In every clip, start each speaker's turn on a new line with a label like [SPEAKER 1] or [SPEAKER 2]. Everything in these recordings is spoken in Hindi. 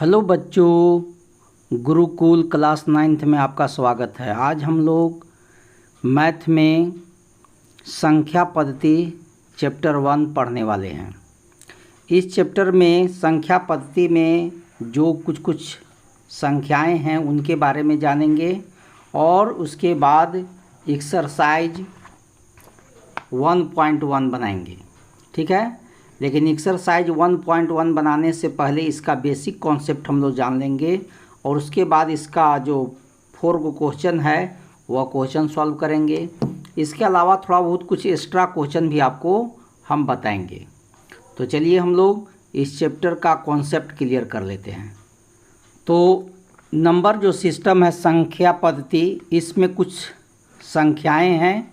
[SPEAKER 1] हेलो बच्चों, गुरुकुल क्लास 9th में आपका स्वागत है। आज हम लोग मैथ में संख्या पद्धति चैप्टर 1 पढ़ने वाले हैं। इस चैप्टर में संख्या पद्धति में जो कुछ संख्याएं हैं उनके बारे में जानेंगे और उसके बाद एक्सरसाइज 1.1 बनाएंगे। ठीक है, लेकिन एक्सरसाइज 1.1 बनाने से पहले इसका बेसिक कॉन्सेप्ट हम लोग जान लेंगे और उसके बाद इसका जो 4 क्वेश्चन है वह क्वेश्चन सॉल्व करेंगे। इसके अलावा थोड़ा बहुत कुछ एक्स्ट्रा क्वेश्चन भी आपको हम बताएंगे। तो चलिए हम लोग इस चैप्टर का कॉन्सेप्ट क्लियर कर लेते हैं। तो नंबर जो सिस्टम है संख्या पद्धति, इसमें कुछ संख्याएं हैं,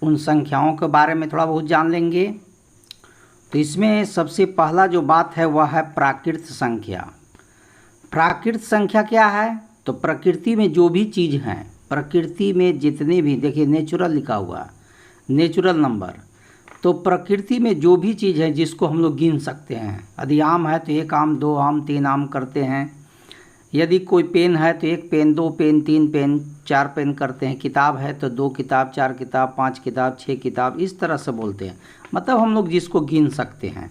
[SPEAKER 1] उन संख्याओं के बारे में थोड़ा बहुत जान लेंगे। तो इसमें सबसे पहला जो बात है वह है प्राकृत संख्या। प्राकृत संख्या क्या है? तो प्रकृति में जो भी चीज़ हैं, प्रकृति में जितने भी, देखिए नेचुरल लिखा हुआ, नेचुरल नंबर। तो प्रकृति में जो भी चीज़ है जिसको हम लोग गिन सकते हैं। यदि आम है तो 1 आम, 2 आम, 3 आम करते हैं। यदि कोई पेन है तो 1 पेन, 2 पेन, 3 पेन, 4 पेन करते हैं। किताब है तो 2 किताब, 4 किताब, 5 किताब, 6 किताब, इस तरह से बोलते हैं। मतलब हम लोग जिसको गिन सकते हैं।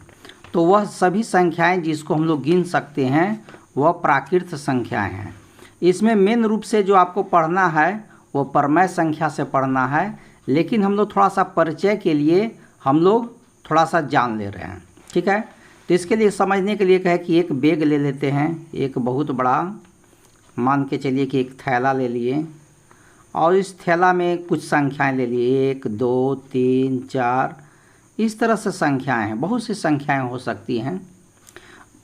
[SPEAKER 1] तो वह सभी संख्याएं जिसको हम लोग गिन सकते हैं वह प्राकृत संख्याएं हैं। इसमें मेन रूप से जो आपको पढ़ना है वो परमेय संख्या से पढ़ना है, लेकिन हम लोग थोड़ा सा परिचय के लिए हम लोग थोड़ा सा जान ले रहे हैं। ठीक है, तो इसके लिए समझने के लिए कहे कि एक बैग ले लेते हैं, एक बहुत बड़ा, मान के चलिए कि एक थैला ले लिए और इस थैला में कुछ संख्याएं ले लिए, 1 2 3 4, इस तरह से संख्याएं हैं। बहुत सी संख्याएं हो सकती हैं।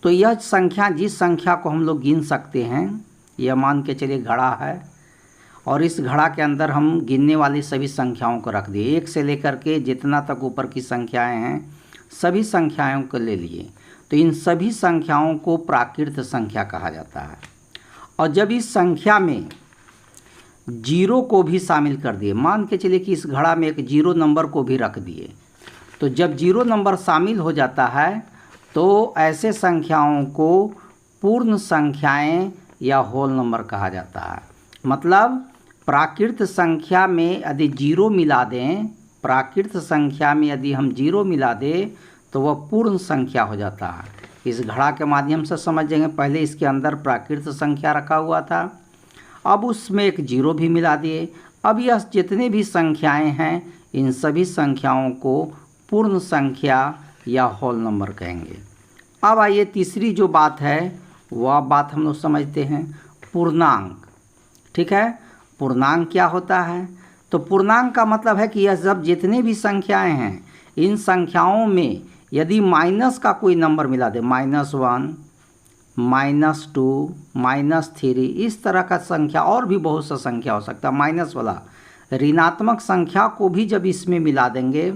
[SPEAKER 1] तो यह संख्या, जिस संख्या को हम लोग गिन सकते हैं, यह मान के चलिए घड़ा है और इस घड़ा के अंदर हम गिनने वाली सभी संख्याओं को रख दिए। 1 से लेकर के जितना तक ऊपर की संख्याएं हैं सभी संख्याओं को ले लिए। तो इन सभी संख्याओं को प्राकृत संख्या कहा जाता है। और जब इस संख्या में जीरो को भी शामिल कर दिए, मान के चलिए कि इस घड़ा में एक 0 नंबर को भी रख दिए, तो जब 0 नंबर शामिल हो जाता है तो ऐसे संख्याओं को पूर्ण संख्याएं या होल नंबर कहा जाता है। मतलब प्राकृत संख्या में यदि 0 मिला दें, प्राकृत संख्या में यदि हम 0 मिला दें तो वह पूर्ण संख्या हो जाता है। इस घड़ा के माध्यम से समझेंगे। पहले इसके अंदर प्राकृत संख्या रखा हुआ था, अब उसमें एक 0 भी मिला दिए। अब यह जितने भी संख्याएं हैं इन सभी संख्याओं को पूर्ण संख्या या होल नंबर कहेंगे। अब आइए तीसरी जो बात है वह बात हम लोग समझते हैं, पूर्णांक। ठीक है, पूर्णांक क्या होता है? तो पूर्णांक का मतलब है कि यह सब जितने भी संख्याएं हैं इन संख्याओं में यदि माइनस का कोई नंबर मिला दे, -1, -2, -3, इस तरह का संख्या, और भी बहुत सा संख्या हो सकता है, माइनस वाला ऋणात्मक संख्या को भी जब इसमें मिला देंगे,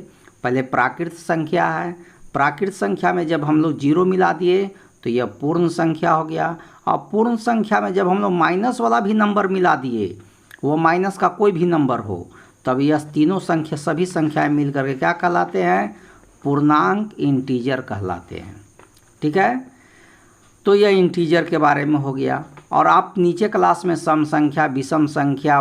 [SPEAKER 1] पहले प्राकृत संख्या है, प्राकृत संख्या में जब हम लोग 0 मिला दिए तो यह पूर्ण संख्या हो गया। और पूर्ण संख्या में जब हम लोग माइनस वाला भी नंबर मिला दिए, वो माइनस का कोई भी नंबर हो, तब यह तीनों संख्या, सभी संख्याएं मिल करके क्या कहलाते हैं? पूर्णांक, इंटीजर कहलाते हैं। ठीक है, तो यह इंटीजर के बारे में हो गया। और आप नीचे क्लास में सम संख्या, विषम संख्या,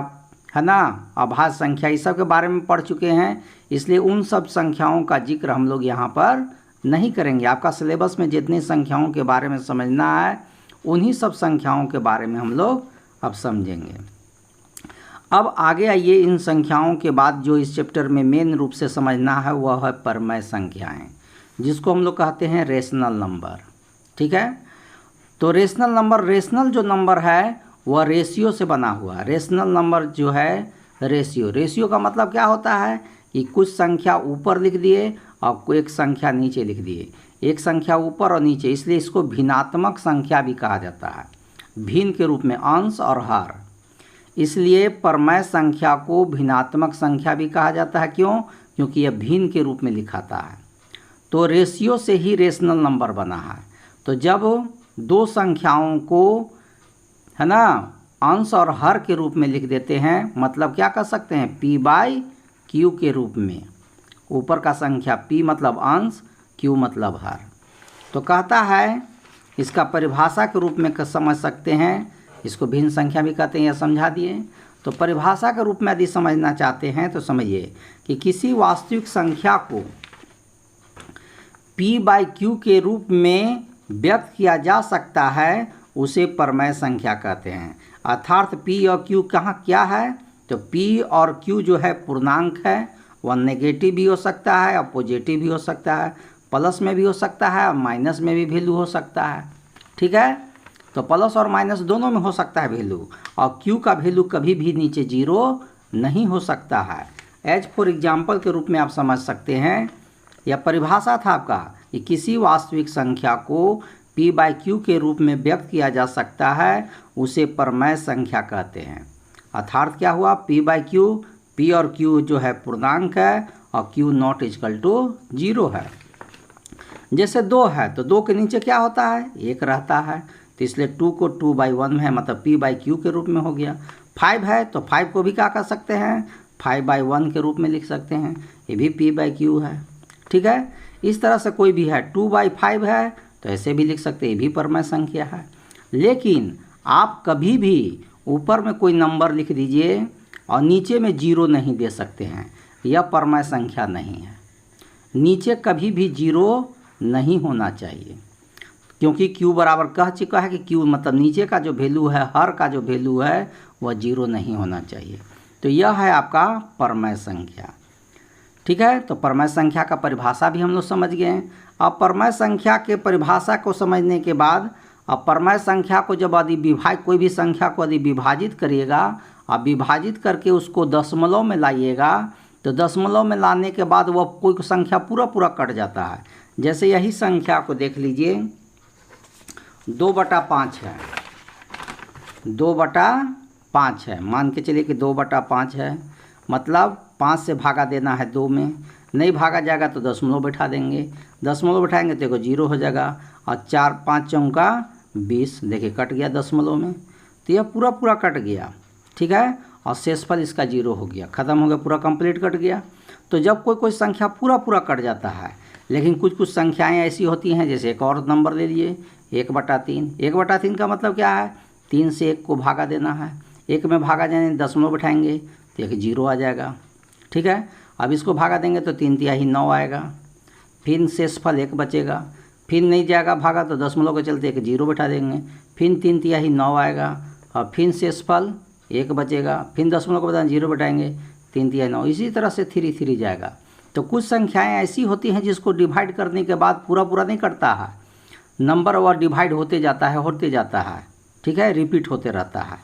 [SPEAKER 1] है ना, अभाज्य संख्या, इस सब के बारे में पढ़ चुके हैं, इसलिए उन सब संख्याओं का जिक्र हम लोग यहाँ पर नहीं करेंगे। आपका सिलेबस में जितनी संख्याओं के बारे में समझना है उन्हीं सब संख्याओं के बारे में हम लोग अब समझेंगे। अब आगे आइए, इन संख्याओं के बाद जो इस चैप्टर में मेन रूप से समझना है वह है परमेय संख्याएं, जिसको हम लोग कहते हैं रेशनल नंबर। ठीक है, तो रेशनल नंबर, रेशनल जो नंबर है वह रेशियो से बना हुआ है। रेशनल नंबर जो है रेशियो, रेशियो का मतलब क्या होता है कि कुछ संख्या ऊपर लिख दिए और एक संख्या नीचे लिख दिए, एक संख्या ऊपर और नीचे, इसलिए इसको भिन्नात्मक संख्या भी कहा जाता है। भिन्न के रूप में अंश और हर, इसलिए परमेय संख्या को भिन्नात्मक संख्या भी कहा जाता है। क्यों? क्योंकि यह भिन्न के रूप में लिखाता है। तो रेशियो से ही रेशनल नंबर बना है। तो जब दो संख्याओं को, है ना, अंश और हर के रूप में लिख देते हैं, मतलब क्या कर सकते हैं? P/Q के रूप में। ऊपर का संख्या P मतलब अंश, Q मतलब हर। तो कहता है इसका परिभाषा के रूप में समझ सकते हैं, इसको भिन्न संख्या भी कहते हैं, यह समझा दिए। तो परिभाषा के रूप में यदि समझना चाहते हैं तो समझिए कि किसी वास्तविक संख्या को p/q के रूप में व्यक्त किया जा सकता है, उसे परमेय संख्या कहते हैं। अर्थात p और q कहाँ क्या है, तो p और q जो है पूर्णांक है, वह नेगेटिव भी हो सकता है और पॉजिटिव भी हो सकता है, प्लस में भी हो सकता है और माइनस में भी वैल्यू हो सकता है। ठीक है, तो प्लस और माइनस दोनों में हो सकता है वैल्यू, और q का वैल्यू कभी भी नीचे 0 नहीं हो सकता है। एज फॉर एग्जाम्पल के रूप में आप समझ सकते हैं, यह परिभाषा था आपका कि किसी वास्तविक संख्या को p/q के रूप में व्यक्त किया जा सकता है, उसे परमेय संख्या कहते हैं। अर्थात क्या हुआ, p/q, p और q जो है पूर्णांक है और q नॉट इक्वल टू 0 है। जैसे 2 है तो 2 के नीचे क्या होता है, 1 रहता है, तो इसलिए 2 को 2/1 में है, मतलब p/q के रूप में हो गया। 5 है तो 5 को भी क्या कर सकते हैं, 5/1 के रूप में लिख सकते हैं, ये भी p/q है। ठीक है, इस तरह से कोई भी है, 2/5 है तो ऐसे भी लिख सकते हैं, ये भी परमेय संख्या है। लेकिन आप कभी भी ऊपर में कोई नंबर लिख दीजिए और नीचे में 0 नहीं दे सकते हैं, यह परमेय संख्या नहीं है। नीचे कभी भी 0 नहीं होना चाहिए, क्योंकि q बराबर कह चुका है कि q मतलब नीचे का जो वैल्यू है, हर का जो वैल्यू है वह 0 नहीं होना चाहिए। तो यह है आपका परमेय संख्या। ठीक है, तो परमेय संख्या का परिभाषा भी हम लोग समझ गए। अब परमेय संख्या के परिभाषा को समझने के बाद, अब परमेय संख्या को जब यदि कोई भी संख्या को यदि विभाजित करिएगा, अब विभाजित करके उसको दशमलव में लाइएगा, तो दशमलव में लाने के बाद वह कोई संख्या पूरा कट जाता है। जैसे यही संख्या को देख लीजिए, 2/5 है, 2/5 है, मान के चलिए कि 2/5 है, मतलब 5 से भागा देना है 2 में, नहीं भागा जाएगा तो दशमलव बैठा देंगे, दशमलव बैठाएंगे तो 0 हो जाएगा, और 4 5 चौका 20, देखिए कट गया दशमलव में, तो यह पूरा कट गया। ठीक है, और शेषफल इसका 0 हो गया, ख़त्म हो गया, पूरा कंप्लीट कट गया। तो जब कोई संख्या पूरा कट जाता है, लेकिन कुछ संख्याएं ऐसी होती हैं, जैसे एक और नंबर ले लिए 1/3। 1/3 का मतलब क्या है, 3 से 1 को भागा देना है, 1 में भागा जाने दशमलव बैठाएंगे तो एक 0 आ जाएगा। ठीक है, अब इसको भागा देंगे तो 3/3 9 आएगा, फिर शेषफल 1 बचेगा, फिर नहीं जाएगा भागा तो दशमलव के चलते एक 0 बैठा देंगे, फिर 3/3 9 आएगा, और फिर शेषफल 1 बचेगा, फिर दशमलव को बता 0 बैठाएंगे, 3/3 9, इसी तरह से 3 जाएगा। तो कुछ संख्याएं ऐसी होती हैं जिसको डिवाइड करने के बाद पूरा नहीं कटता है, नंबर और डिवाइड होते जाता है। ठीक है, रिपीट होते रहता है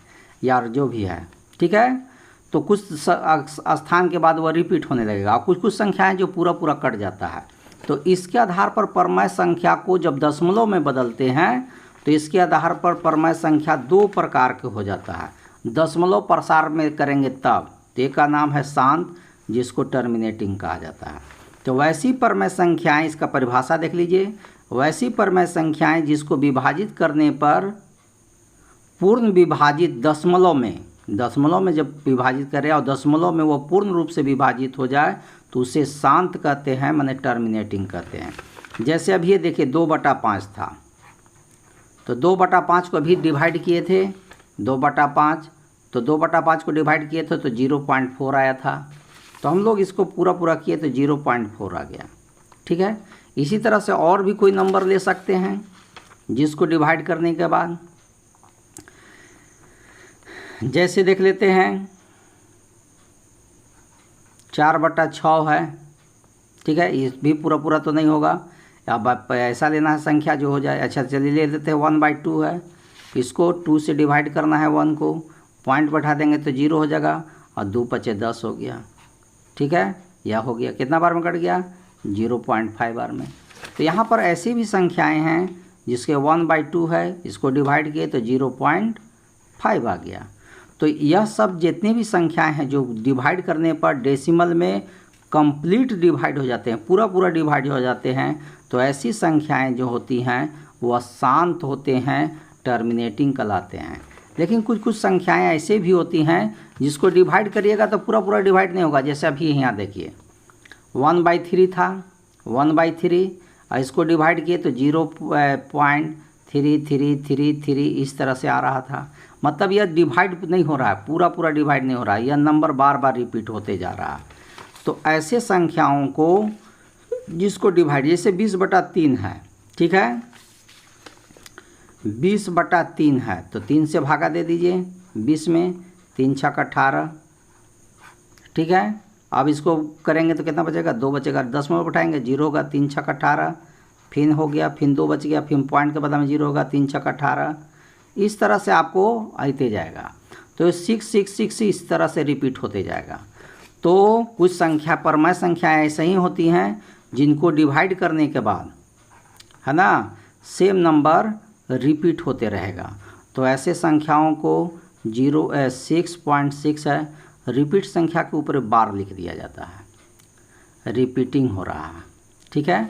[SPEAKER 1] यार जो भी है। ठीक है, तो कुछ स्थान के बाद वह रिपीट होने लगेगा, और कुछ संख्याएं जो पूरा कट जाता है। तो इसके आधार पर परमेय संख्या को जब दशमलव में बदलते हैं, तो इसके आधार पर परमेय संख्या 2 प्रकार के हो जाता है। दशमलव प्रसार में करेंगे तब, तो एक का नाम है शांत, जिसको टर्मिनेटिंग कहा जाता है। तो वैसी परमेय संख्याएं, इसका परिभाषा देख लीजिए, वैसी परमेय संख्याएं जिसको विभाजित करने पर पूर्ण विभाजित दशमलव में जब विभाजित करें और दशमलव में वो पूर्ण रूप से विभाजित हो जाए, तो उसे शांत कहते हैं, माने टर्मिनेटिंग कहते हैं। जैसे अभी ये देखिए 2/5 था, तो 2/5 को भी डिवाइड किए थे, 2/5, तो 2/5 को डिवाइड किए थे तो 0.4 आया था, तो हम लोग इसको पूरा किए तो 0.4 आ गया। ठीक है, इसी तरह से और भी कोई नंबर ले सकते हैं जिसको डिवाइड करने के बाद, जैसे देख लेते हैं 4/6 है। ठीक है, ये भी पूरा तो नहीं होगा, अब ऐसा लेना है संख्या जो हो जाए। अच्छा चलिए ले लेते हैं 1/2 है, इसको 2 से डिवाइड करना है, 1 को पॉइंट बैठा देंगे तो 0 हो जाएगा, और 2 × 5 = 10 हो गया। ठीक है, यह हो गया, कितना बार में कट गया, 0.5 बार में। तो यहाँ पर ऐसी भी संख्याएं हैं जिसके 1/2 है, इसको डिवाइड किए तो 0.5 आ गया। तो यह सब जितनी भी संख्याएं हैं जो डिवाइड करने पर डेसिमल में कंप्लीट डिवाइड हो जाते हैं, पूरा डिवाइड हो जाते हैं, तो ऐसी संख्याएं जो होती हैं वह शांत होते हैं, टर्मिनेटिंग कहलाते हैं। लेकिन कुछ संख्याएं ऐसे भी होती हैं जिसको डिवाइड करिएगा तो पूरा डिवाइड नहीं होगा। जैसे अभी यहाँ देखिए 1/3 था, 1/3, और इसको डिवाइड किए तो 0.3 3 इस तरह से आ रहा था। मतलब यह डिवाइड नहीं हो रहा है, पूरा पूरा डिवाइड नहीं हो रहा है, यह नंबर बार बार रिपीट होते जा रहा है। तो ऐसे संख्याओं को जिसको डिवाइड, जैसे 20/3 है, ठीक है, 20/3 है तो 3 से भागा दे दीजिए 20 में, 3 छक 18, ठीक है। अब इसको करेंगे तो कितना बचेगा, 2 बचेगा, 10 में बैठाएंगे 0 होगा, 3 छक 18, फिर हो गया, फिर 2 बच गया, फिर पॉइंट के बदले में 0 होगा, 3 छक 18, इस तरह से आपको आते जाएगा। तो 6 इस तरह से रिपीट होते जाएगा। तो कुछ संख्या परमय संख्याएं ऐसे ही होती हैं जिनको डिवाइड करने के बाद, है ना, सेम नंबर रिपीट होते रहेगा। तो ऐसे संख्याओं को 6.6 है, रिपीट संख्या के ऊपर बार लिख दिया जाता है, रिपीटिंग हो रहा है, ठीक है।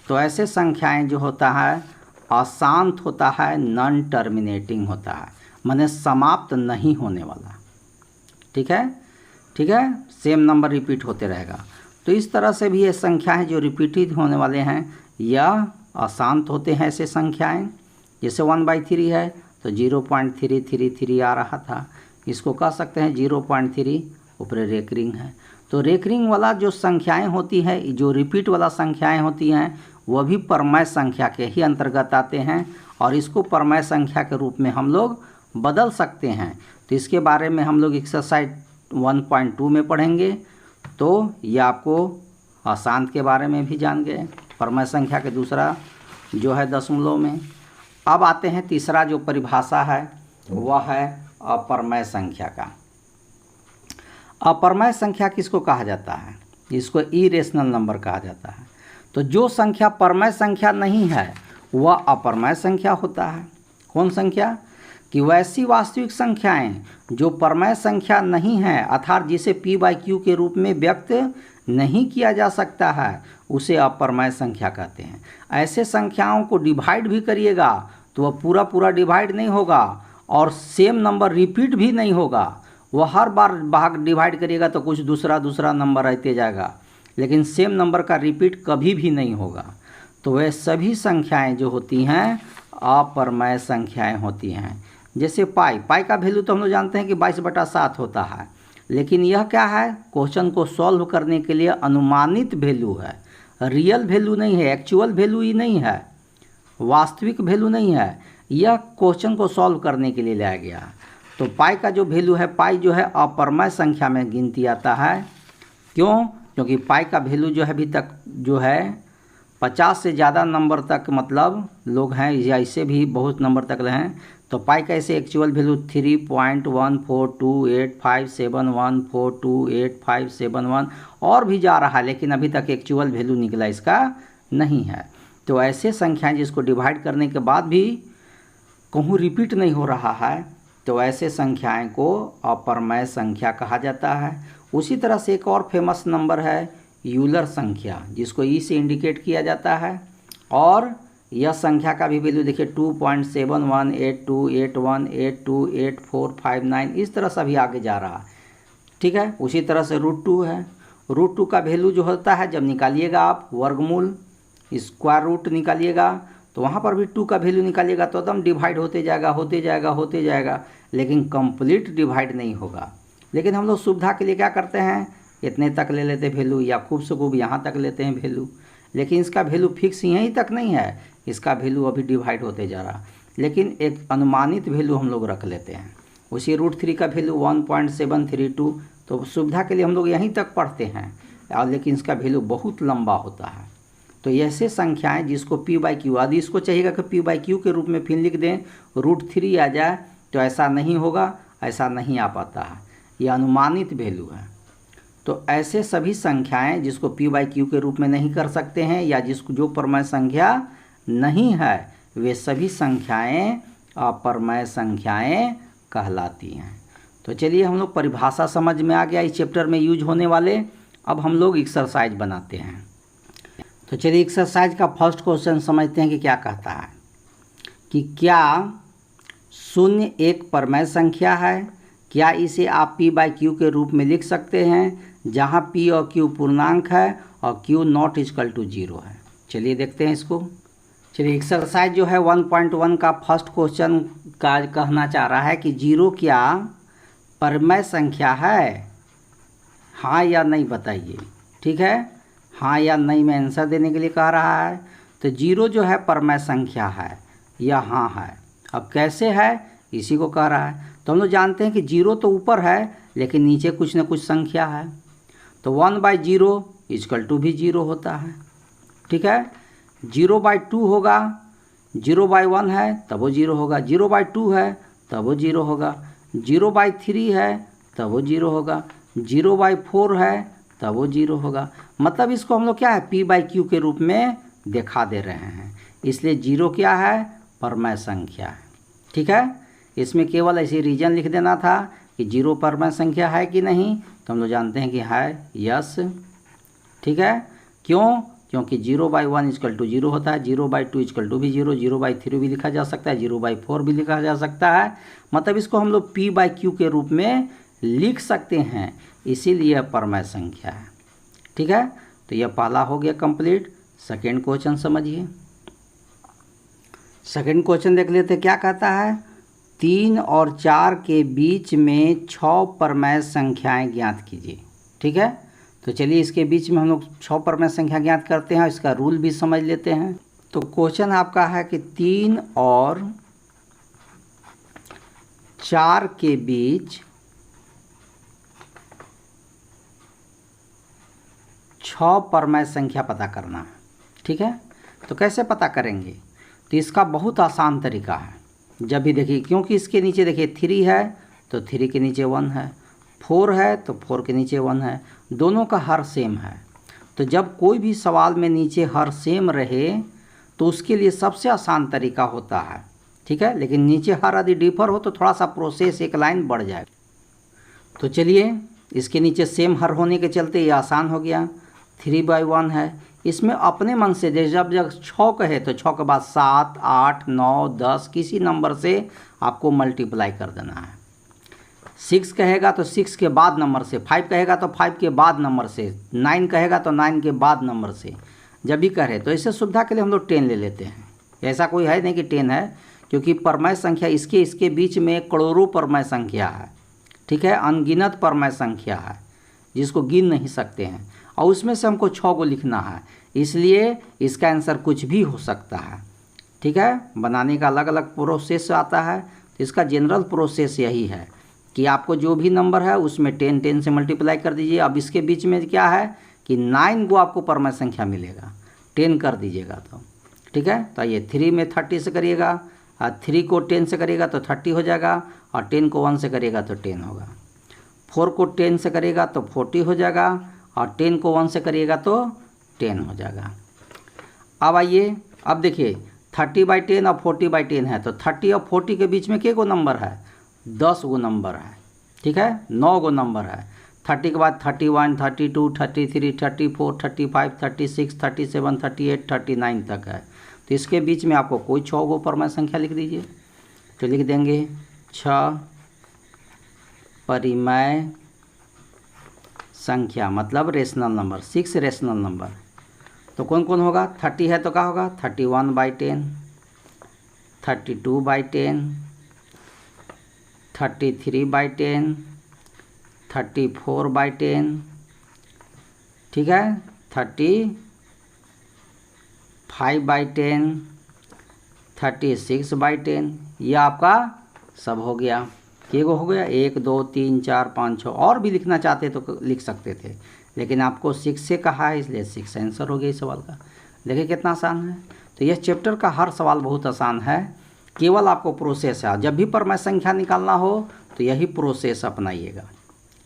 [SPEAKER 1] तो ऐसे संख्याएं जो होता है अशांत होता है, नॉन टर्मिनेटिंग होता है, माने समाप्त नहीं होने वाला, ठीक है, ठीक है, सेम नंबर रिपीट होते रहेगा। तो इस तरह से भी ये संख्याएं जो रिपीटेड होने वाले हैं यह अशांत होते हैं। ऐसे संख्याएं जैसे 1/3 है तो 0.333 आ रहा था, इसको कह सकते हैं 0.3, ऊपर रेकरिंग है। तो रेकरिंग वाला जो संख्याएं होती है, जो रिपीट वाला संख्याएं होती हैं, वह भी परमय संख्या के ही अंतर्गत आते हैं और इसको परमय संख्या के रूप में हम लोग बदल सकते हैं। तो इसके बारे में हम लोग एक्सरसाइज 1.2 में पढ़ेंगे। तो ये आपको अशांत के बारे में भी जान गए, परमय संख्या के दूसरा जो है दशमलव में। अब आते हैं तीसरा जो परिभाषा है वह है अपरमय संख्या का। अपरमय संख्या किसको कहा जाता है, इसको इरेशनल नंबर कहा जाता है। तो जो संख्या परमय संख्या नहीं है वह अपरमय संख्या होता है। कौन संख्या, कि वैसी वास्तविक संख्याएं जो परमय संख्या नहीं है अर्थात जिसे p/q के रूप में व्यक्त नहीं किया जा सकता है, उसे अपरमय संख्या कहते हैं। ऐसे संख्याओं को डिवाइड भी करिएगा तो वह पूरा पूरा डिवाइड नहीं होगा और सेम नंबर रिपीट भी नहीं होगा। वह हर बार भाग डिवाइड करिएगा तो कुछ दूसरा नंबर रहते जाएगा, लेकिन सेम नंबर का रिपीट कभी भी नहीं होगा। तो वह सभी संख्याएं जो होती हैं अपरमय संख्याएं होती हैं। जैसे पाई का वैल्यू तो हम लोग जानते हैं कि 22/7 होता है, लेकिन यह क्या है, क्वेश्चन को सॉल्व करने के लिए अनुमानित वैल्यू है, रियल वैल्यू नहीं है, एक्चुअल वैल्यू ही नहीं है, वास्तविक वैल्यू नहीं है, यह क्वेश्चन को सॉल्व करने के लिए लाया गया। तो पाई का जो वैल्यू है, पाई जो है अपरमय संख्या में गिनती आता है। क्यों, क्योंकि पाई का वैल्यू जो है अभी तक जो है 50 से ज़्यादा नंबर तक मतलब लोग हैं या इससे भी बहुत नंबर तक हैं। तो पाई का ऐसे एक्चुअल वैल्यू 3.142857142851 और भी जा रहा है, लेकिन अभी तक एक्चुअल वैल्यू निकला इसका नहीं है। तो ऐसे संख्याएं जिसको डिवाइड करने के बाद भी कहूँ रिपीट नहीं हो रहा है, तो ऐसे संख्याएं को अपरमय संख्या कहा जाता है। उसी तरह से एक और फेमस नंबर है यूलर संख्या, जिसको ई से इंडिकेट किया जाता है। और यह संख्या का भी वैल्यू देखिए 2.718281282845 इस तरह से भी आगे जा रहा है, ठीक है। उसी तरह से √2 है, √2 का वैल्यू जो होता है जब निकालिएगा आप वर्गमूल स्क्वायर रूट निकालिएगा तो वहाँ पर भी 2 का वैल्यू निकालिएगा तो एकदम डिवाइड होते जाएगा, लेकिन कंप्लीट डिवाइड नहीं होगा। लेकिन हम लोग सुविधा के लिए क्या करते हैं, इतने तक ले लेते हैं वैल्यू या खूब से खूब यहाँ तक लेते हैं वैल्यू, लेकिन इसका वैल्यू फिक्स यहीं तक नहीं है, इसका वैल्यू अभी डिवाइड होते जा रहा, लेकिन एक अनुमानित वैल्यू हम लोग रख लेते हैं। उसी √3 का वैल्यू 1.732, तो सुविधा के लिए हम लोग यहीं तक पढ़ते हैं, और लेकिन इसका वैल्यू बहुत लंबा होता है। तो ऐसे संख्याएं जिसको p/q, यदि इसको चाहिएगा कि p/q के रूप में फिर लिख दें √3 आ जाए, तो ऐसा नहीं होगा, ऐसा नहीं आ पाता है, यह अनुमानित वैल्यू है। तो ऐसे सभी संख्याएं जिसको p/q के रूप में नहीं कर सकते हैं या जिसको जो परमय संख्या नहीं है, वे सभी संख्याएं अपरमय संख्याएं कहलाती हैं। तो चलिए हम लोग परिभाषा समझ में आ गया इस चैप्टर में यूज होने वाले। अब हम लोग एक्सरसाइज बनाते हैं। तो चलिए एक्सरसाइज का फर्स्ट क्वेश्चन समझते हैं कि क्या कहता है, कि क्या 0 एक परमय संख्या है, क्या इसे आप p/q के रूप में लिख सकते हैं जहां p और q पूर्णांक है और q ≠ 0 है। चलिए देखते हैं इसको। चलिए एक्सरसाइज जो है 1.1 का फर्स्ट क्वेश्चन का कहना चाह रहा है कि जीरो क्या परमेय संख्या है, हाँ या नहीं बताइए। ठीक है, हाँ या नहीं में आंसर देने के लिए कह रहा है। तो जीरो जो है परमेय संख्या है या हाँ है। अब कैसे है इसी को कह रहा है। तो हम लोग जानते हैं कि जीरो तो ऊपर है लेकिन नीचे कुछ न कुछ संख्या है। तो 1/0 = भी जीरो होता है। ठीक है, 0/2 होगा, 0/1 है तब वो जीरो होगा, 0/2 है तब वो जीरो होगा, 0/3 है तब वो जीरो होगा, 0/4 है तब वो जीरो होगा। मतलब इसको हम लोग क्या है p/q के रूप में दिखा दे रहे हैं। इसलिए जीरो क्या है परमेय संख्या है। ठीक है, इसमें केवल ऐसे रीजन लिख देना था कि जीरो परमेय संख्या है कि नहीं। तो हम लोग जानते हैं कि है, यस। ठीक है, क्यों? क्योंकि 0/1 = 0 होता है, 0/2 = भी 0, 0/3 भी लिखा जा सकता है, 0/4 भी लिखा जा सकता है। मतलब इसको हम लोग p/q के रूप में लिख सकते हैं, इसीलिए परमेय संख्या है। ठीक है, तो यह पहला हो गया कंप्लीट। सेकेंड क्वेश्चन समझिए। सेकेंड क्वेश्चन देख लेते क्या कहता है। 3 और 4 के बीच में 6 परमेय संख्याएं ज्ञात कीजिए। ठीक है, तो चलिए इसके बीच में हम लोग 6 परमेय संख्या ज्ञात करते हैं, इसका रूल भी समझ लेते हैं। तो क्वेश्चन आपका है कि 3 और 4 के बीच 6 परमेय संख्या पता करना है। ठीक है, तो कैसे पता करेंगे? तो इसका बहुत आसान तरीका है। जब भी देखिए, क्योंकि इसके नीचे देखिए 3 है तो 3 के नीचे 1 है, 4 है तो 4 के नीचे 1 है, दोनों का हर सेम है। तो जब कोई भी सवाल में नीचे हर सेम रहे तो उसके लिए सबसे आसान तरीका होता है। ठीक है, लेकिन नीचे हर यदि डिफर हो तो थोड़ा सा प्रोसेस एक लाइन बढ़ जाए। तो चलिए इसके नीचे सेम हर होने के चलते ये आसान हो गया। 3/1 है, इसमें अपने मन से जब जब 6 कहे तो 6 के बाद 7, 8, 9, 10 किसी नंबर से आपको मल्टीप्लाई कर देना है। 6 कहेगा तो 6 के बाद नंबर से, 5 कहेगा तो 5 के बाद नंबर से, 9 कहेगा तो 9 के बाद नंबर से जब भी कहे। तो इसे सुविधा के लिए हम लोग 10 ले लेते हैं। ऐसा कोई है नहीं कि 10 है, क्योंकि परमेय संख्या इसके बीच में करोड़ों परमेय संख्या है। ठीक है, अनगिनत परमेय संख्या है जिसको गिन नहीं सकते हैं, और उसमें से हमको 6 को लिखना है, इसलिए इसका आंसर कुछ भी हो सकता है। ठीक है, बनाने का अलग अलग प्रोसेस आता है। तो इसका जनरल प्रोसेस यही है कि आपको जो भी नंबर है उसमें 10 से मल्टीप्लाई कर दीजिए। अब इसके बीच में क्या है कि 9 को आपको परमेय संख्या मिलेगा, 10 कर दीजिएगा तो। ठीक है, तो ये 3 में 30 से करिएगा, 3 को 10 से करिएगा तो 30 हो जाएगा, और 10 को 1 से करिएगा तो 10 होगा। 4 को 10 से करिएगा तो 40 हो जाएगा, और 10 को 1 से करिएगा तो 10 हो जाएगा। अब आइए, अब देखिए 30/10 और 40/10 है, तो 30 और 40 के बीच में के गो नंबर है? 10 गो नंबर है। ठीक है, 9 गो नंबर है। 30 के बाद 31, 32, 33, 34, 35, 36, 37, 38, 39 तक है। तो इसके बीच में आपको कोई 6 गो परमेय संख्या लिख दीजिए। तो लिख देंगे 6 परिमेय संख्या, मतलब रेशनल नंबर, 6 रेशनल नंबर। तो कौन कौन होगा? 30 है तो क्या होगा? 31/10, 32/10, 33/10, 34/10। ठीक है, 35/10, 36/10। ये आपका सब हो गया। केगो हो गया? 1 2 3 4 5 6। और भी लिखना चाहते तो लिख सकते थे, लेकिन आपको 6 से कहा है इसलिए 6 आंसर हो गया इस सवाल का। देखिए कितना आसान है। तो यह चैप्टर का हर सवाल बहुत आसान है, केवल आपको प्रोसेस है। जब भी परमेय संख्या निकालना हो तो यही प्रोसेस अपनाइएगा।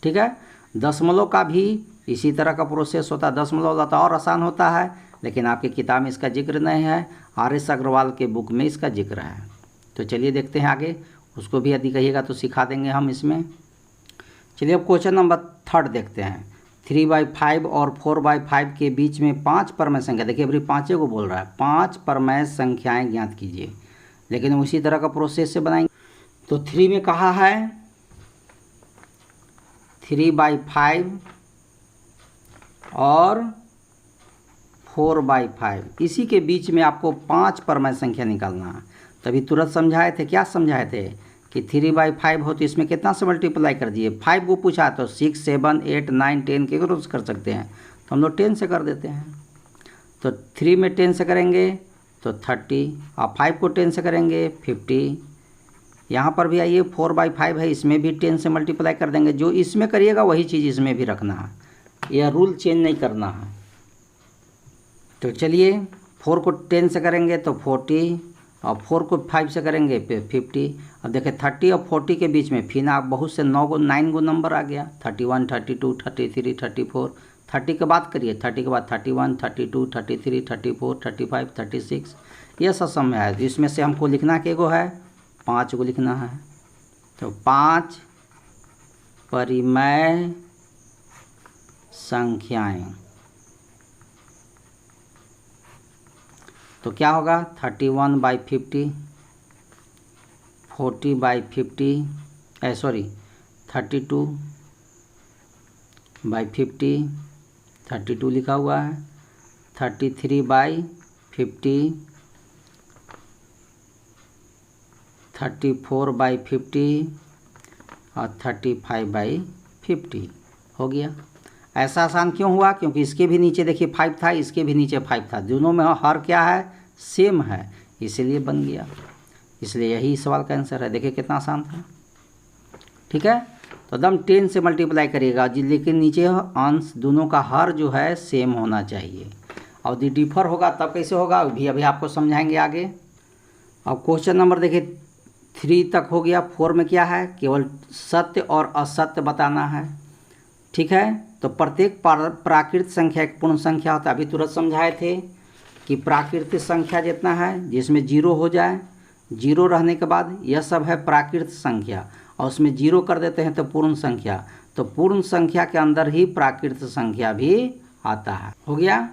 [SPEAKER 1] ठीक है, दशमलव का भी इसी तरह का प्रोसेस होता है। दशमलव तो और आसान होता है, लेकिन आपकी किताब में इसका जिक्र नहीं है, RS अग्रवाल के बुक में इसका जिक्र है। तो चलिए देखते हैं आगे, उसको भी यदि कहिएगा तो सिखा देंगे हम इसमें। चलिए अब क्वेश्चन नंबर 3 देखते हैं। 3/5 और 4/5 के बीच में 5 परमेय संख्या, देखिए अभी 5 को बोल रहा है, 5 परमेय संख्याएं ज्ञात कीजिए। लेकिन उसी तरह का प्रोसेस से बनाएंगे। तो 3 में कहा है 3/5 और 4/5, इसी के बीच में आपको 5 परमय संख्या निकालना है। तभी तुरंत समझाए थे, क्या समझाए थे कि 3/5 हो तो इसमें कितना से मल्टीप्लाई कर दिए, 5 को पूछा तो 6, 7, 8, 9, 10 के रोज कर सकते हैं, तो हम लोग 10 से कर देते हैं। तो 3 में 10 से करेंगे तो 30, और 5 को 10 से करेंगे 50। यहाँ पर भी आइए 4/5 है, इसमें भी 10 से मल्टीप्लाई कर देंगे। जो इसमें करिएगा वही चीज़ इसमें भी रखना है, यह रूल चेंज नहीं करना है। तो चलिए 4 को 10 से करेंगे तो 40, और 4 को 5 से करेंगे 50। अब देखिए 30 और 40 के बीच में फिर आप बहुत से 9 गो नंबर आ गया, 31, 32, 33, 34। 30 के बाद करिए, 30 के बाद 31, 32, 33, 34, 35, 36, यह सब समय है। इसमें से हमको लिखना के गो है, 5 को लिखना है। तो 5 परिमेय संख्याएं, तो क्या होगा 31/50, 40/50, 32/50, 32 लिखा हुआ है, 33/50, 34/50 और 35/50 हो गया। ऐसा आसान क्यों हुआ? क्योंकि इसके भी नीचे देखिए 5 था, इसके भी नीचे 5 था, दोनों में हर क्या है, सेम है, इसीलिए बन गया। इसलिए यही सवाल का आंसर है। देखिए कितना आसान था, ठीक है। तो एकदम 10 से मल्टीप्लाई करिएगा, लेकिन नीचे अंश दोनों का हर जो है सेम होना चाहिए। और यदि डिफर होगा तब कैसे होगा, अभी आपको समझाएंगे आगे। अब क्वेश्चन नंबर देखिए 3 तक हो गया। 4 में क्या है, केवल सत्य और असत्य बताना है, ठीक है। तो प्रत्येक प्राकृत संख्या एक पूर्ण संख्या होता है। अभी तुरंत समझाए थे कि प्राकृतिक संख्या जितना है जिसमें 0 हो जाए, 0 रहने के बाद यह सब है प्राकृत संख्या, और उसमें 0 कर देते हैं तो पूर्ण संख्या। तो पूर्ण संख्या के अंदर ही प्राकृत संख्या भी आता है। हो गया,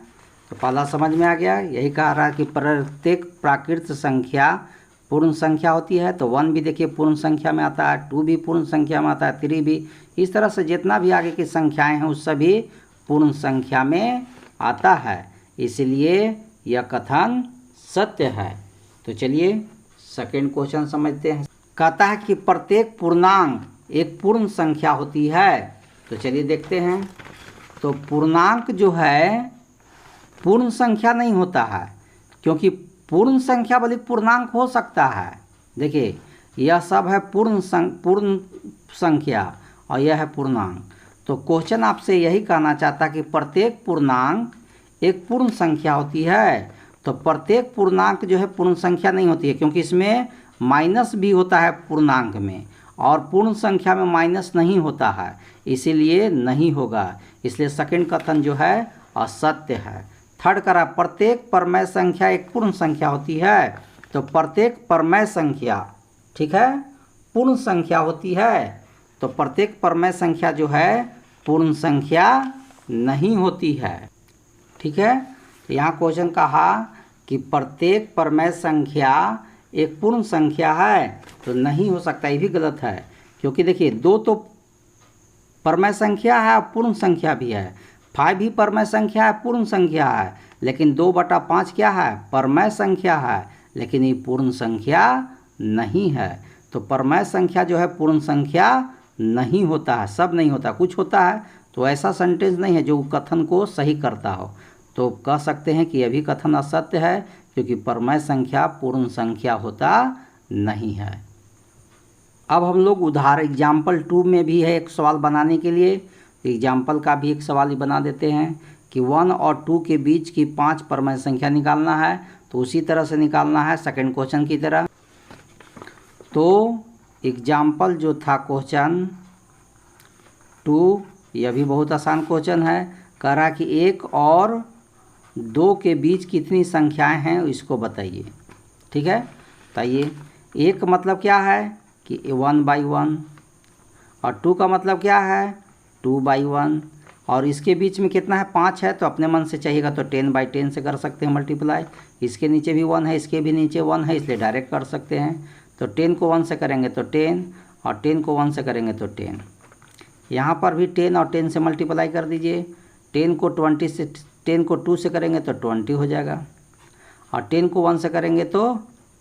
[SPEAKER 1] तो पहला समझ में आ गया। यही कह रहा है कि प्रत्येक प्राकृत संख्या पूर्ण संख्या होती है। तो 1 भी देखिए पूर्ण संख्या में आता है, 2 भी पूर्ण संख्या में आता है, 3 भी। इस तरह से जितना भी आगे की संख्याएं हैं उस सभी पूर्ण संख्या में आता है, इसलिए यह कथन सत्य है। तो चलिए सेकंड क्वेश्चन समझते हैं। कहता है कि प्रत्येक पूर्णांक एक पूर्ण संख्या होती है। तो चलिए देखते हैं। तो पूर्णांक जो है पूर्ण संख्या नहीं होता है, क्योंकि पूर्ण संख्या बल्कि पूर्णांक हो सकता है। देखिए यह सब है पूर्ण संख्या और यह है पूर्णांक। तो क्वेश्चन आपसे यही कहना चाहता कि प्रत्येक पूर्णांक एक पूर्ण संख्या होती है। तो प्रत्येक पूर्णांक जो है पूर्ण संख्या नहीं होती है, क्योंकि इसमें माइनस भी होता है पूर्णांक में, और पूर्ण संख्या में माइनस नहीं होता है, इसीलिए नहीं होगा। इसलिए सेकंड कथन जो है असत्य है। थर्ड करा, प्रत्येक परमेय संख्या एक पूर्ण संख्या होती है। तो प्रत्येक परमेय संख्या, ठीक है, पूर्ण संख्या होती है। तो प्रत्येक परमेय संख्या जो है पूर्ण संख्या नहीं होती है, ठीक है। तो यहाँ क्वेश्चन कहा कि प्रत्येक परमेय संख्या एक पूर्ण संख्या है, तो नहीं हो सकता, ये भी गलत है। क्योंकि देखिए 2 तो परमेय संख्या है और पूर्ण संख्या भी है, 5 भी परमेय संख्या है, पूर्ण संख्या है, लेकिन 2/5 क्या है, परमेय संख्या है, लेकिन ये पूर्ण संख्या नहीं है। तो परमेय संख्या जो है पूर्ण संख्या नहीं होता है, सब नहीं होता, कुछ होता है। तो ऐसा सेंटेंस नहीं है जो कथन को सही करता हो। तो कह सकते हैं कि यह भी कथन असत्य है, क्योंकि परमेय संख्या पूर्ण संख्या होता नहीं है। अब हम लोग उदाहरण एग्जाम्पल 2 में भी है एक सवाल बनाने के लिए। एग्जाम्पल का भी एक सवाल ही बना देते हैं कि 1 और 2 के बीच की 5 परमेय संख्या निकालना है। तो उसी तरह से निकालना है सेकंड क्वेश्चन की तरह। तो एग्जाम्पल जो था क्वेश्चन 2, यह भी बहुत आसान क्वेश्चन है। कह रहा कि 1 और 2 के बीच कितनी संख्याएं हैं इसको बताइए, ठीक है। बताइए 1 मतलब क्या है कि 1/1, और 2 का मतलब क्या है 2/1, और इसके बीच में कितना है 5 है। तो अपने मन से चाहिएगा तो 10/10 से कर सकते हैं मल्टीप्लाई। इसके नीचे भी 1 है, इसके भी नीचे 1 है, इसलिए डायरेक्ट कर सकते हैं। तो 10 को 1 से करेंगे तो 10, और 10 को 1 से करेंगे तो 10। यहाँ पर भी 10 और 10 से मल्टीप्लाई कर दीजिए। 10 को 20 से 10 को 2 से करेंगे तो 20 हो जाएगा, और 10 को 1 से करेंगे तो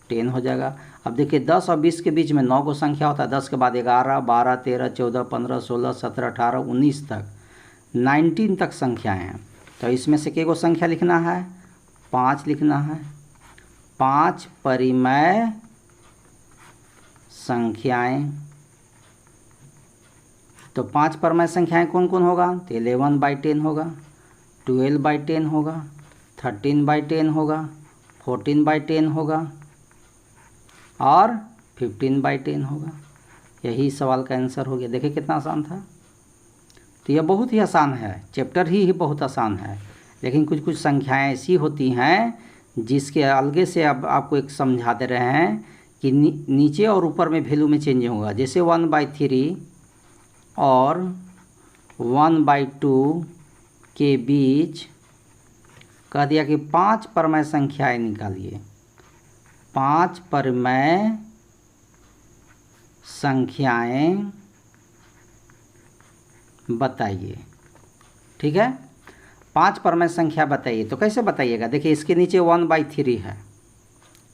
[SPEAKER 1] 10 हो जाएगा। अब देखिए 10 और 20 के बीच में 9 को संख्या होता है, 10 के बाद 11, 12, 13, 14, 15, 16, 17, 18, 19 तक, 19 तक संख्याएं हैं। तो इसमें से के को संख्या लिखना है, 5 लिखना है। 5 परिमेय संख्याएं, तो 5 परिमेय संख्याएं कौन कौन होगा, तो 11/10 होगा, 12/10 होगा, 13/10 होगा, 14/10 होगा और 15/10 होगा। यही सवाल का आंसर हो गया। देखिए कितना आसान था। तो यह बहुत ही आसान है, चैप्टर ही बहुत आसान है, लेकिन कुछ कुछ संख्याएं ऐसी होती हैं जिसके अलगे से अब आपको एक समझा दे रहे हैं कि नीचे और ऊपर में वैल्यू में चेंज होगा। जैसे 1/3 और 1/2 के बीच कह दिया कि 5 परिमेय संख्याएं निकालिए, 5 परिमेय संख्याएं बताइए। ठीक है, 5 परिमेय संख्या बताइए। तो कैसे बताइएगा, देखिए इसके नीचे 1/3 है,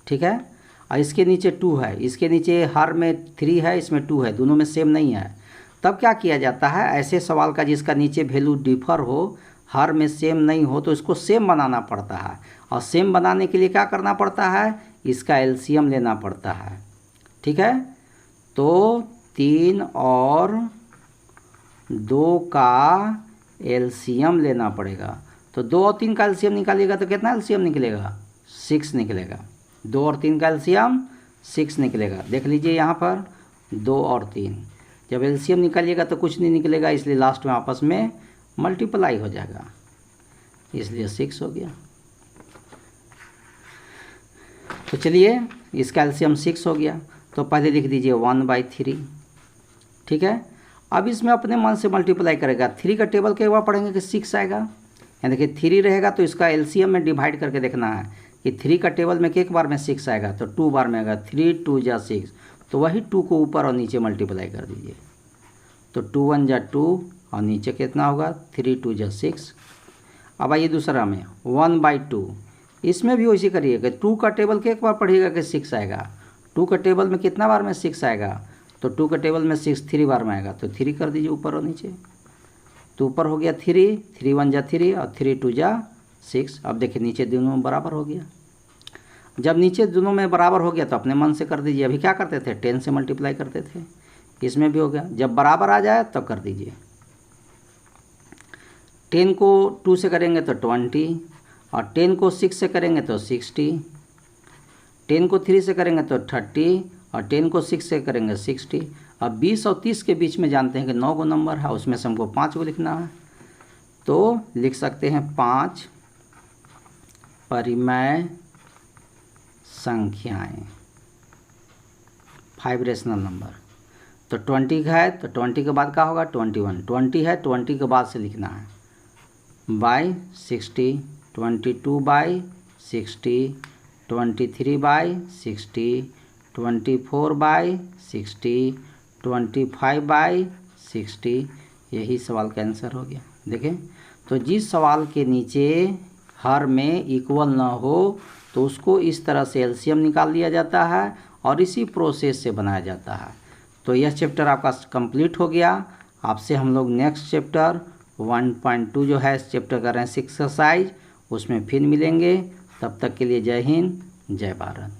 [SPEAKER 1] ठीक है, और इसके नीचे 2 है, इसके नीचे हर में 3 है, इसमें 2 है, दोनों में सेम नहीं है। तब क्या किया जाता है, ऐसे सवाल का जिसका नीचे वैल्यू डिफर हो, हर में सेम नहीं हो, तो इसको सेम बनाना पड़ता है। और सेम बनाने के लिए क्या करना पड़ता है, इसका एलसीएम लेना पड़ता है। ठीक है, तो 3 और 2 का एलसीएम लेना पड़ेगा। तो 2 और 3 का एलसीएम निकालिएगा तो कितना एलसीएम निकलेगा, 6 निकलेगा। 2 और 3 का एलसीएम 6 निकलेगा। देख लीजिए यहाँ पर 2 और 3, जब एलसीएम निकालिएगा तो कुछ नहीं निकलेगा, इसलिए लास्ट में आपस में मल्टीप्लाई हो जाएगा, इसलिए 6 हो गया। तो चलिए इसका एलसीएम 6 हो गया, तो पहले लिख दीजिए 1/3। ठीक है, अब इसमें अपने मन से मल्टीप्लाई करेगा। 3 का टेबल के बार पढ़ेंगे कि 6 आएगा। यहाँ देखिए 3 रहेगा तो इसका एलसीएम में डिवाइड करके देखना है कि 3 का टेबल में एक बार में 6 आएगा, तो 2 बार में आएगा। 3 2 जा 6, तो वही 2 को ऊपर और नीचे मल्टीप्लाई कर दीजिए, तो 2 1 जा 2 और नीचे कितना होगा, 3 2 जा 6। अब आइए दूसरा में 1/2, इसमें भी वैसे करिएगा। 2 का टेबल के एक बार पढ़िएगा कि 6 आएगा। 2 का टेबल में कितना बार में 6 आएगा, तो 2 का टेबल में 6 3 बार में आएगा, तो 3 कर दीजिए ऊपर और नीचे। तो ऊपर हो गया 3 3 1 जा 3 और 3 2 जा 6। अब देखिए नीचे दोनों में बराबर हो गया। जब नीचे दोनों में बराबर हो गया तो अपने मन से कर दीजिए। अभी क्या करते थे, 10 से मल्टीप्लाई करते थे, इसमें भी हो गया। जब बराबर आ जाए तब कर दीजिए। 10 को 2 से करेंगे तो 20, और 10 को 6 से करेंगे तो 60, 10 को 3 से करेंगे तो 30, और 10 को 6 से करेंगे 60। अब 20 और 30 के बीच में जानते हैं कि 9 गो नंबर है, उसमें से हमको 5 को लिखना है, तो लिख सकते हैं 5 परिमेय संख्याएं, 5 रेशनल नंबर। तो 20 का है तो 20 के बाद क्या होगा, 21। 20 है, 20 के बाद से लिखना है बाई 60, 22/60, 23/60, 24/60, 25/60। यही सवाल का आंसर हो गया। देखें, तो जिस सवाल के नीचे हर में इक्वल ना हो तो उसको इस तरह से एलसीएम निकाल लिया जाता है और इसी प्रोसेस से बनाया जाता है। तो यह चैप्टर आपका कंप्लीट हो गया। आपसे हम लोग नेक्स्ट चैप्टर 1.2 जो है इस चैप्टर कर रहे हैं एक्सरसाइज, उसमें फिर मिलेंगे। तब तक के लिए जय हिंद, जय भारत।